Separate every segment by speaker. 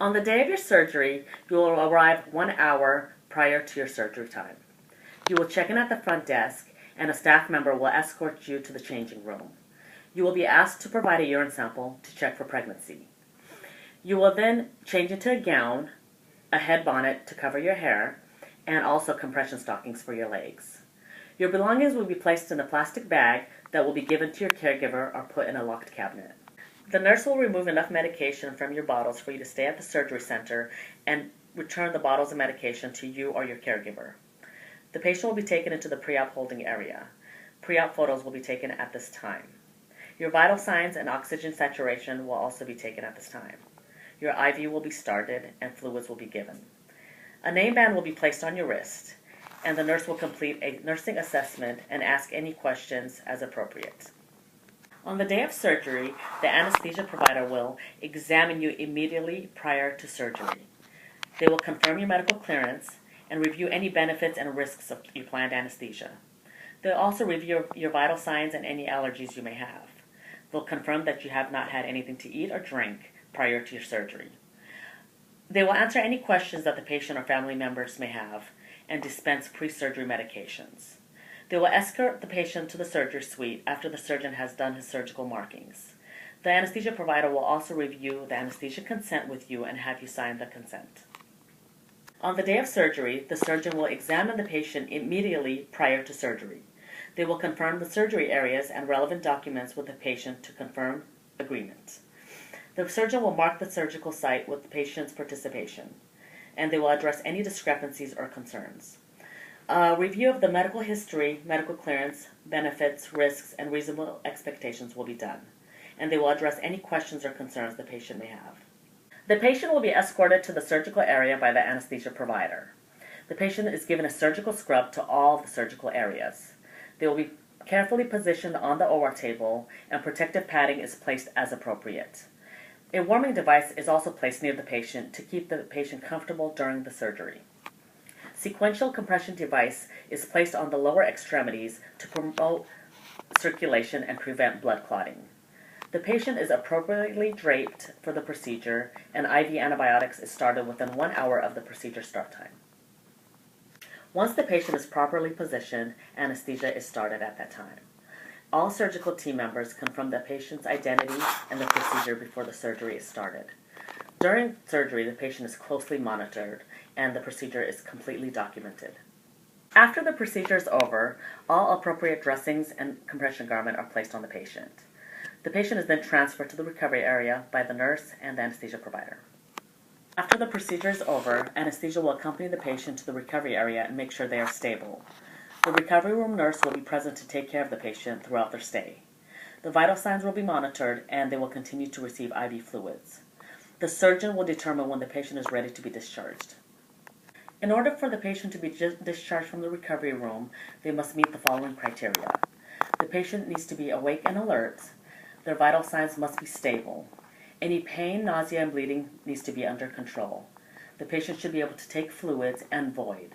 Speaker 1: On the day of your surgery, you will arrive 1 hour prior to your surgery time. You will check in at the front desk, and a staff member will escort you to the changing room. You will be asked to provide a urine sample to check for pregnancy. You will then change into a gown, a head bonnet to cover your hair, and also compression stockings for your legs. Your belongings will be placed in a plastic bag that will be given to your caregiver or put in a locked cabinet. The nurse will remove enough medication from your bottles for you to stay at the surgery center and return the bottles of medication to you or your caregiver. The patient will be taken into the pre-op holding area. Pre-op photos will be taken at this time. Your vital signs and oxygen saturation will also be taken at this time. Your IV will be started and fluids will be given. A name band will be placed on your wrist, and the nurse will complete a nursing assessment and ask any questions as appropriate. On the day of surgery, the anesthesia provider will examine you immediately prior to surgery. They will confirm your medical clearance and review any benefits and risks of your planned anesthesia. They'll also review your vital signs and any allergies you may have. They'll confirm that you have not had anything to eat or drink prior to your surgery. They will answer any questions that the patient or family members may have and dispense pre-surgery medications. They will escort the patient to the surgery suite after the surgeon has done his surgical markings. The anesthesia provider will also review the anesthesia consent with you and have you sign the consent. On the day of surgery, the surgeon will examine the patient immediately prior to surgery. They will confirm the surgery areas and relevant documents with the patient to confirm agreement. The surgeon will mark the surgical site with the patient's participation, and they will address any discrepancies or concerns. A review of the medical history, medical clearance, benefits, risks, and reasonable expectations will be done, and they will address any questions or concerns the patient may have. The patient will be escorted to the surgical area by the anesthesia provider. The patient is given a surgical scrub to all the surgical areas. They will be carefully positioned on the OR table, and protective padding is placed as appropriate. A warming device is also placed near the patient to keep the patient comfortable during the surgery. Sequential compression device is placed on the lower extremities to promote circulation and prevent blood clotting. The patient is appropriately draped for the procedure, and IV antibiotics is started within 1 hour of the procedure start time. Once the patient is properly positioned, anesthesia is started at that time. All surgical team members confirm the patient's identity and the procedure before the surgery is started. During surgery, the patient is closely monitored and the procedure is completely documented. After the procedure is over, all appropriate dressings and compression garment are placed on the patient. The patient is then transferred to the recovery area by the nurse and the anesthesia provider. After the procedure is over, anesthesia will accompany the patient to the recovery area and make sure they are stable. The recovery room nurse will be present to take care of the patient throughout their stay. The vital signs will be monitored and they will continue to receive IV fluids. The surgeon will determine when the patient is ready to be discharged. In order for the patient to be discharged from the recovery room, they must meet the following criteria. The patient needs to be awake and alert. Their vital signs must be stable. Any pain, nausea, and bleeding needs to be under control. The patient should be able to take fluids and void.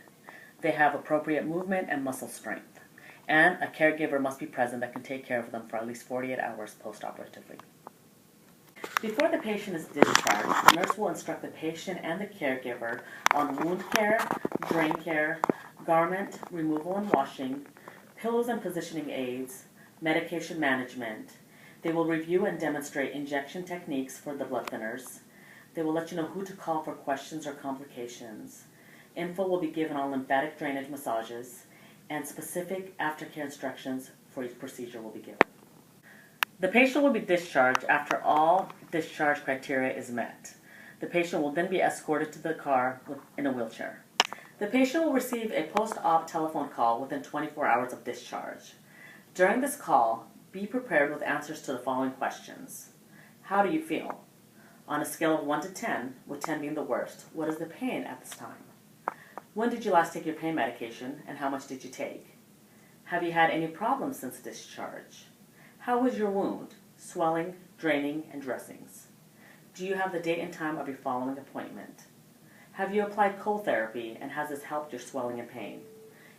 Speaker 1: They have appropriate movement and muscle strength. And a caregiver must be present that can take care of them for at least 48 hours post-operatively. Before the patient is discharged, the nurse will instruct the patient and the caregiver on wound care, drain care, garment removal and washing, pillows and positioning aids, medication management. They will review and demonstrate injection techniques for the blood thinners. They will let you know who to call for questions or complications. Info will be given on lymphatic drainage massages, and specific aftercare instructions for each procedure will be given. The patient will be discharged after all discharge criteria is met. The patient will then be escorted to the car in a wheelchair. The patient will receive a post-op telephone call within 24 hours of discharge. During this call, be prepared with answers to the following questions. How do you feel? On a scale of 1 to 10, with 10 being the worst, what is the pain at this time? When did you last take your pain medication, and how much did you take? Have you had any problems since discharge? How was your wound? Swelling, draining, and dressings. Do you have the date and time of your following appointment? Have you applied cold therapy, and has this helped your swelling and pain?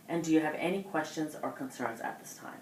Speaker 1: And do you have any questions or concerns at this time?